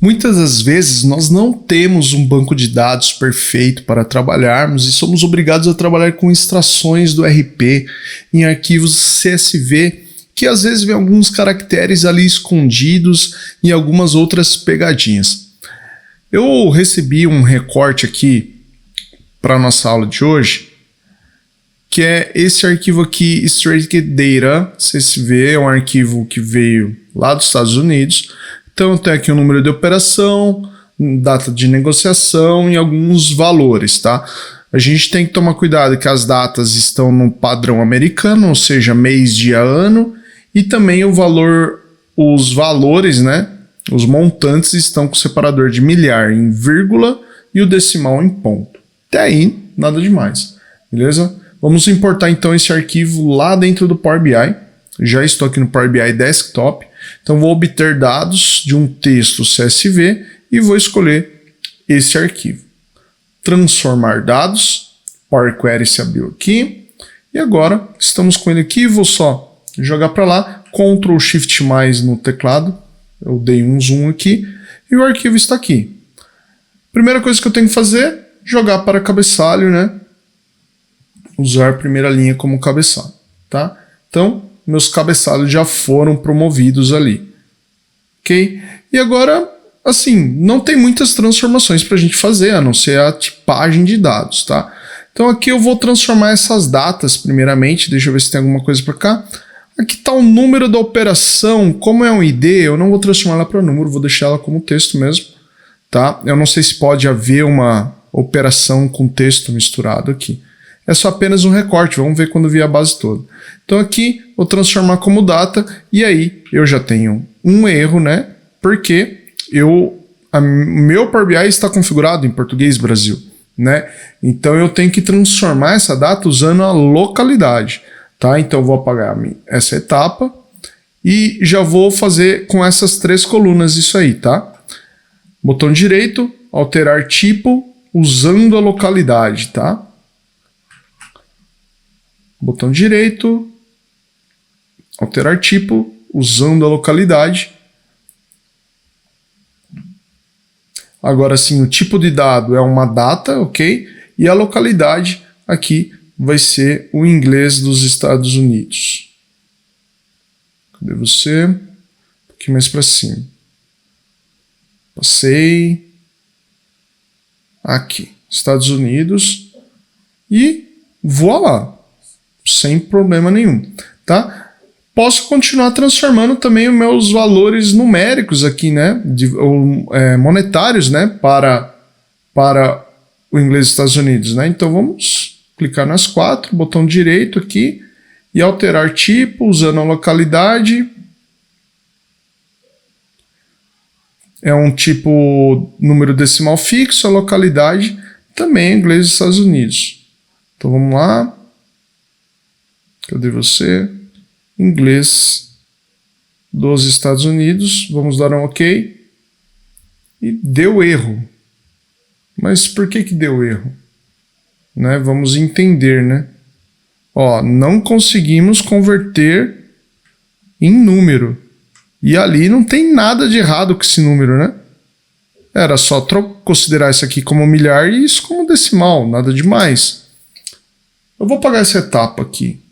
Muitas das vezes nós não temos um banco de dados perfeito para trabalharmos e somos obrigados a trabalhar com extrações do RP em arquivos CSV que às vezes vem alguns caracteres ali escondidos e algumas outras pegadinhas. Eu recebi um recorte aqui para a nossa aula de hoje, que é esse arquivo aqui, Straight Data CSV, é um arquivo que veio lá dos Estados Unidos. Então tem aqui o número de operação, data de negociação e alguns valores, tá? A gente tem que tomar cuidado que as datas estão no padrão americano, ou seja, mês, dia, ano, e também os valores, né? Os montantes estão com o separador de milhar em vírgula e o decimal em ponto. Até aí, nada demais, beleza? Vamos importar então esse arquivo lá dentro do Power BI. Já estou aqui no Power BI Desktop. Então vou obter dados de um texto CSV e vou escolher esse arquivo. Transformar dados. Power Query se abriu aqui. E agora estamos com ele aqui. Vou só jogar para lá. Ctrl Shift mais no teclado. Eu dei um zoom aqui. E o arquivo está aqui. Primeira coisa que eu tenho que fazer, jogar para cabeçalho, né? Usar a primeira linha como cabeçalho, tá? Então, meus cabeçalhos já foram promovidos ali, ok? E agora, assim, não tem muitas transformações para a gente fazer, a não ser a tipagem de dados, tá? Então aqui eu vou transformar essas datas primeiramente, deixa eu ver se tem alguma coisa para cá. Aqui está o número da operação, como é um ID, eu não vou transformar ela para número, vou deixar ela como texto mesmo, tá? Eu não sei se pode haver uma operação com texto misturado aqui. É só apenas um recorte, vamos ver quando vier a base toda. Então aqui, vou transformar como data, e aí eu já tenho um erro, né? Porque meu Power BI está configurado em português Brasil, né? Então eu tenho que transformar essa data usando a localidade, tá? Então eu vou apagar essa etapa e já vou fazer com essas 3 colunas isso aí, tá? Botão direito, alterar tipo, usando a localidade, tá? Botão direito, alterar tipo, usando a localidade. Agora sim, o tipo de dado é uma data, ok? E a localidade aqui vai ser o inglês dos Estados Unidos. Cadê você? Um pouquinho mais para cima. Passei. Aqui, Estados Unidos. E voilá. Sem problema nenhum, tá? Posso continuar transformando também os meus valores numéricos aqui, né? Monetários, né? Para o inglês dos Estados Unidos, né? Então vamos clicar nas 4, botão direito aqui e alterar tipo, usando a localidade. É um tipo número decimal fixo, a localidade também é inglês dos Estados Unidos. Então vamos lá. Cadê você? Inglês dos Estados Unidos. Vamos dar um OK. E deu erro. Mas por que deu erro? Né? Vamos entender, né? Ó, não conseguimos converter em número. E ali não tem nada de errado com esse número, né? Era só considerar isso aqui como milhar e isso como decimal. Nada demais. Eu vou apagar essa etapa aqui.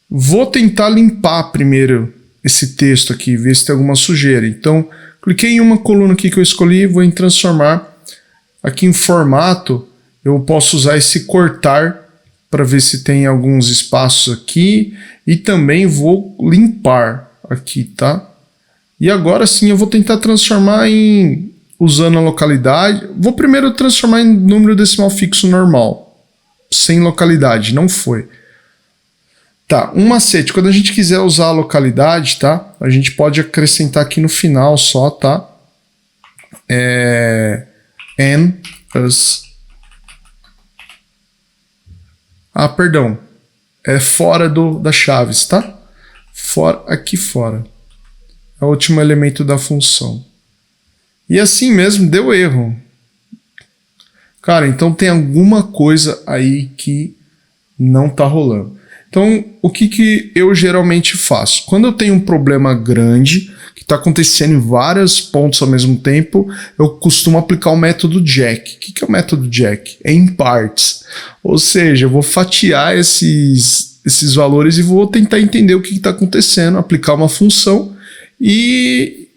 Vou tentar limpar primeiro esse texto aqui, ver se tem alguma sujeira. Então, cliquei em uma coluna aqui que eu escolhi, vou em transformar. Aqui em formato, eu posso usar esse cortar para ver se tem alguns espaços aqui. E também vou limpar aqui, tá? E agora sim eu vou tentar transformar usando a localidade. Vou primeiro transformar em número decimal fixo normal, sem localidade, não foi. Tá, um macete, quando a gente quiser usar a localidade, tá? A gente pode acrescentar aqui no final só, tá? Perdão. É fora das chaves, tá? Aqui fora. É o último elemento da função. E assim mesmo deu erro. Cara, então tem alguma coisa aí que não tá rolando. Então, o que eu geralmente faço? Quando eu tenho um problema grande, que está acontecendo em vários pontos ao mesmo tempo, eu costumo aplicar o método Jack. O que é o método Jack? É em partes. Ou seja, eu vou fatiar esses valores e vou tentar entender o que está acontecendo, aplicar uma função e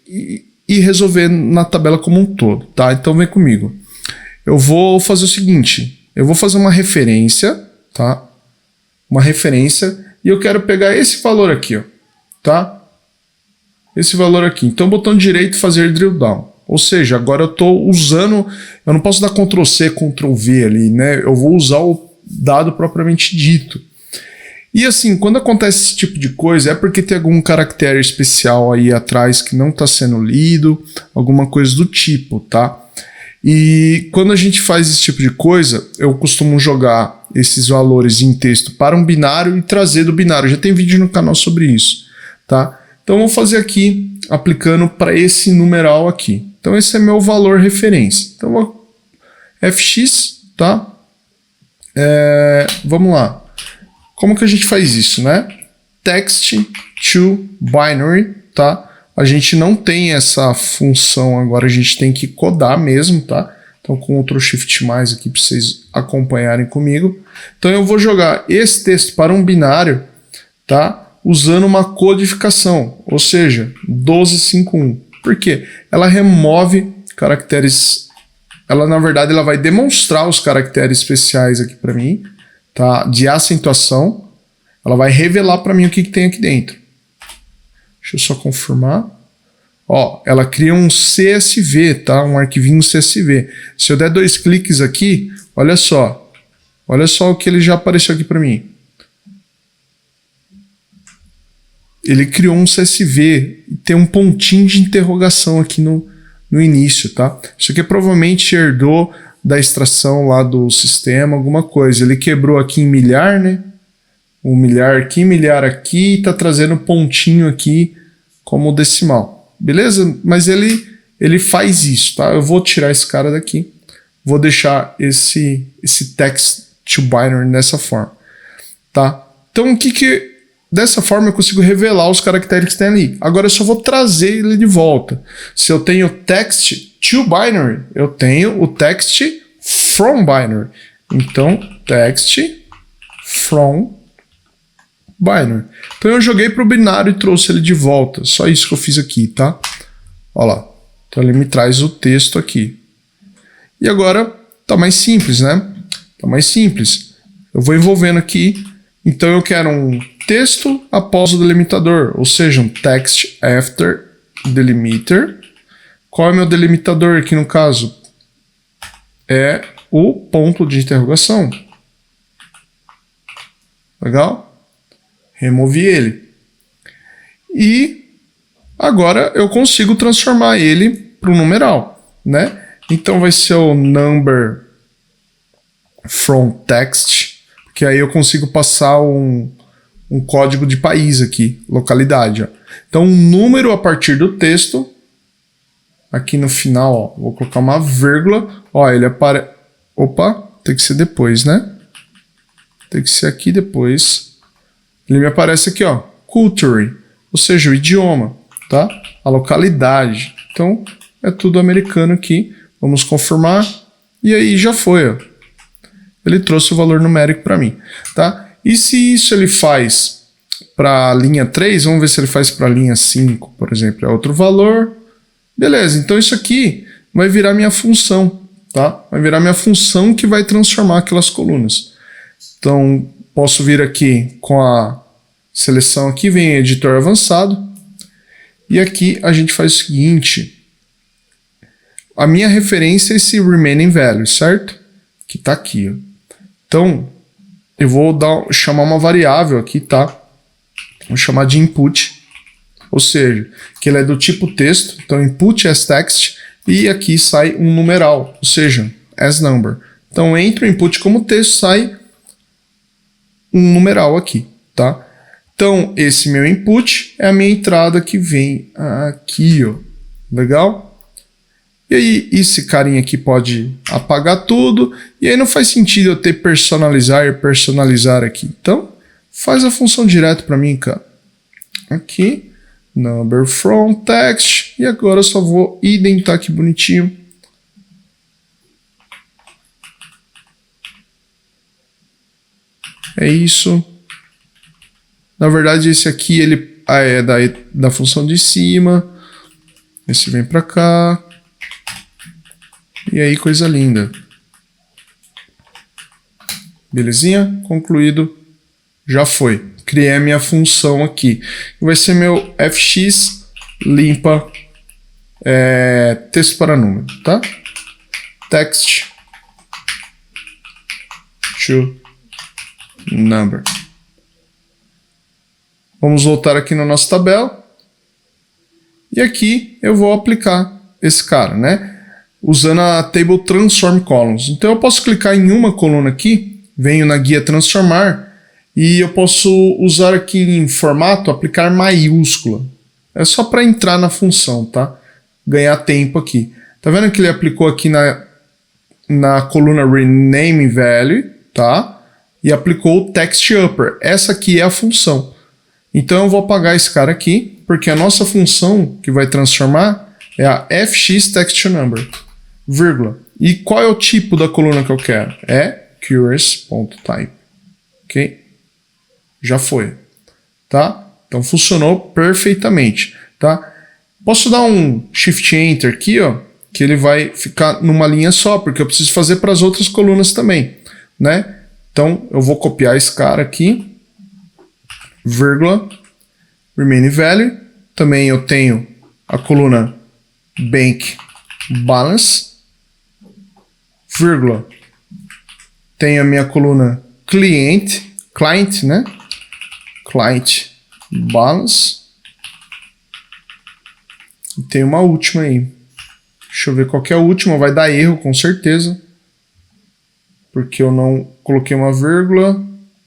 resolver na tabela como um todo, tá? Então vem comigo. Eu vou fazer o seguinte, eu vou fazer uma referência, tá? Uma referência e eu quero pegar esse valor aqui, ó, tá? Esse valor aqui. Então, botão direito, fazer drill down. Ou seja, agora eu estou usando... Eu não posso dar Ctrl C, Ctrl V ali, né? Eu vou usar o dado propriamente dito. E assim, quando acontece esse tipo de coisa, é porque tem algum caractere especial aí atrás que não está sendo lido, alguma coisa do tipo, tá? E quando a gente faz esse tipo de coisa, eu costumo jogar esses valores em texto para um binário e trazer do binário. Já tem vídeo no canal sobre isso, tá? Então, vou fazer aqui, aplicando para esse numeral aqui. Então, esse é meu valor referência. Então, fx, tá? Vamos lá. Como que a gente faz isso, né? Text to binary, tá? A gente não tem essa função agora, a gente tem que codar mesmo, tá? Então, Ctrl Shift mais aqui para vocês acompanharem comigo. Então, eu vou jogar esse texto para um binário, tá? Usando uma codificação, ou seja, 1251. Por quê? Ela remove caracteres, na verdade ela vai demonstrar os caracteres especiais aqui para mim, tá? De acentuação, ela vai revelar para mim o que tem aqui dentro. Deixa eu só confirmar. Ó, ela cria um CSV, tá? Um arquivinho CSV. Se eu der 2 cliques aqui, olha só o que ele já apareceu aqui para mim. Ele criou um CSV e tem um pontinho de interrogação aqui no início, tá? Isso aqui provavelmente herdou da extração lá do sistema, alguma coisa. Ele quebrou aqui em milhar, né? Um milhar aqui, e tá trazendo um pontinho aqui como decimal. Beleza? Mas ele faz isso, tá? Eu vou tirar esse cara daqui. Vou deixar esse text to binary dessa forma, tá? Então, dessa forma eu consigo revelar os caracteres que tem ali. Agora eu só vou trazer ele de volta. Se eu tenho text to binary, eu tenho o text from binary. Então, text from binary. Então eu joguei para o binário e trouxe ele de volta. Só isso que eu fiz aqui, tá? Olha lá. Então ele me traz o texto aqui. E agora tá mais simples, né? Tá mais simples. Eu vou envolvendo aqui. Então eu quero um texto após o delimitador, ou seja, um text after delimiter. Qual é o meu delimitador aqui no caso? É o ponto de interrogação. Legal? Removi ele. E agora eu consigo transformar ele para um numeral, né? Então vai ser o number from text, que aí eu consigo passar um código de país aqui, localidade. Ó. Então, um número a partir do texto, aqui no final, ó, vou colocar uma vírgula, ó, ele aparece... Opa, tem que ser depois, né? Tem que ser aqui depois. Ele me aparece aqui, ó, culture, ou seja, o idioma, tá? A localidade. Então, é tudo americano aqui. Vamos confirmar. E aí já foi, ó. Ele trouxe o valor numérico para mim, tá? E se isso ele faz para a linha 3, vamos ver se ele faz para a linha 5, por exemplo, é outro valor. Beleza, então isso aqui vai virar minha função, tá? Vai virar minha função que vai transformar aquelas colunas. Então, posso vir aqui com a seleção aqui, vem editor avançado, e aqui a gente faz o seguinte, a minha referência é esse remaining value, certo? Que tá aqui, ó. Então, eu vou chamar uma variável aqui, tá? Vou chamar de input, ou seja, que ele é do tipo texto, então input as text, e aqui sai um numeral, ou seja, as number. Então, entra o input como texto, sai um numeral aqui, tá? Então, esse meu input é a minha entrada que vem aqui, ó. Legal? E aí, esse carinha aqui pode apagar tudo, e aí não faz sentido eu ter personalizar e personalizar aqui. Então, faz a função direto para mim, cara. Aqui, number from text, e agora eu só vou identar aqui bonitinho. É isso. Na verdade, esse aqui ele é da função de cima. Esse vem para cá. E aí, coisa linda. Belezinha? Concluído. Já foi. Criei a minha função aqui. Vai ser meu fx limpa texto para número, tá? Text to number. Vamos voltar aqui na nossa tabela. E aqui eu vou aplicar esse cara, né? Usando a table transform columns. Então eu posso clicar em uma coluna aqui, venho na guia transformar e eu posso usar aqui em formato aplicar maiúscula. É só para entrar na função, tá? Ganhar tempo aqui. Tá vendo que ele aplicou aqui na coluna rename value, tá? E aplicou o text upper. Essa aqui é a função. Então eu vou apagar esse cara aqui, porque a nossa função que vai transformar é a fx_text_number, vírgula. E qual é o tipo da coluna que eu quero? É curious.type. Ok? Já foi. Tá? Então funcionou perfeitamente. Tá? Posso dar um Shift Enter aqui, ó, que ele vai ficar numa linha só, porque eu preciso fazer para as outras colunas também, né? Então eu vou copiar esse cara aqui, vírgula, remaining value. Também eu tenho a coluna bank balance, vírgula, tenho a minha coluna client, né? Client balance. E tem uma última aí. Deixa eu ver qual que é a última. Vai dar erro com certeza, porque eu não coloquei uma vírgula.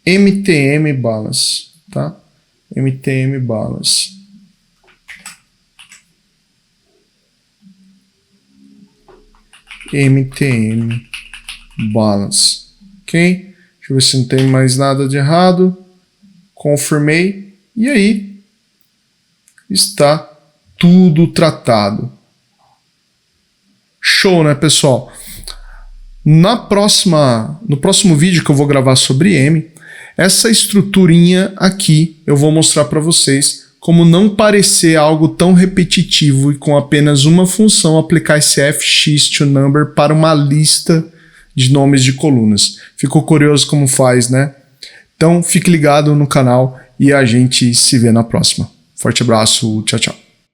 MTM balance, tá? MTM balance. MTM balance. Ok? Deixa eu ver se não tem mais nada de errado. Confirmei. E aí está tudo tratado. Show, né, pessoal? No próximo vídeo que eu vou gravar sobre M, essa estruturinha aqui eu vou mostrar para vocês como não parecer algo tão repetitivo e com apenas uma função aplicar esse fx_to_number para uma lista de nomes de colunas. Ficou curioso como faz, né? Então fique ligado no canal e a gente se vê na próxima. Forte abraço, tchau, tchau.